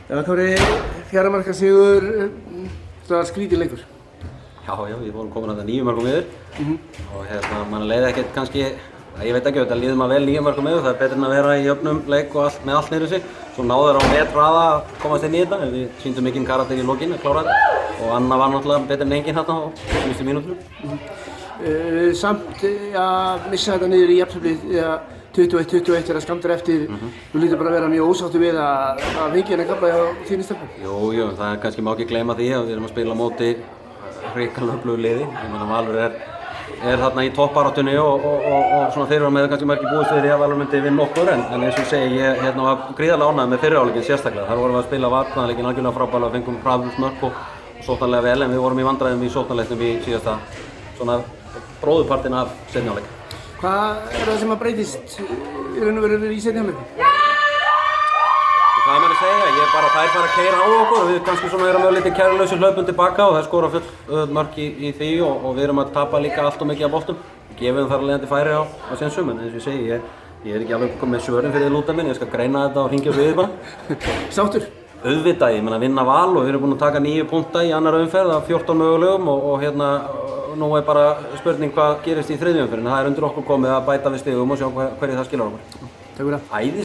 Já, Kári, fjara marka sigur, það var skrítið leikur. Já, við vorum komin að það 9 mörgum yfir og mann leiði ekkert kannski, ég veit ekki, þetta líður maður vel 9 mörgum yfir, það er betur en að vera í jöfnum leik og með allt niður sig. Svo náðu þeir á metraða að komast inn í þetta, en við sýndum mikinn karakter í lokin að klára þetta og Anna var náttúrulega betur en enginn þarna á síðustu mínútunum. Samt að missa þetta niður í jafnteflið 21-21 þegar skammt eftir, þú lítur bara að vera mjög ósáttur við að vikið henni kafla hjá þínu stelpu. Jú, það er kannski má ekki gleyma því að við erum að spila á móti hrikalega öflugu liði. Ég meina Valur er þarna í toppbaráttunni og svona þeir eru með kannski margir búist við því að Valur myndi vinna okkur en eins og ég segi, ég var gríðarlega ánægður með fyrri hálfleikinn sérstaklega. Þar vorum við að spila varnarleikinn algjörlega frábærlega og fengum hraðmörk og sóknarlega vel en við vorum í vandræðum í sóknarleiknum í síðasta svona bróðurpartinn af seinni hálfleik. Hvað er það sem að breytist í raun og veru í seinni hálfleik? Hvað maður að segja, þær fara að keyra á okkur og við kannski svona erum með lítið kærulausu hlaupum tilbaka og þær skora full mörk í því og við erum að tapa líka allt og mikið af boltum. Gefum þar leiðandi færi á sénsum en eins og ég segi, ég er ekki alveg komið með svörin fyrir lúta minn, ég skal greina þetta og hringja við bara. Sáttur? Auðvitað, ég meina vinna Val og við erum búin að taka 9 punkta í annar umferð af 14 mögulegum og nú er bara spurning hvað gerist í þriðju umferðinni. Það er undir okkur komið að bæta við stigum og sjá hverju það skilar okkur. Takk fyrir það.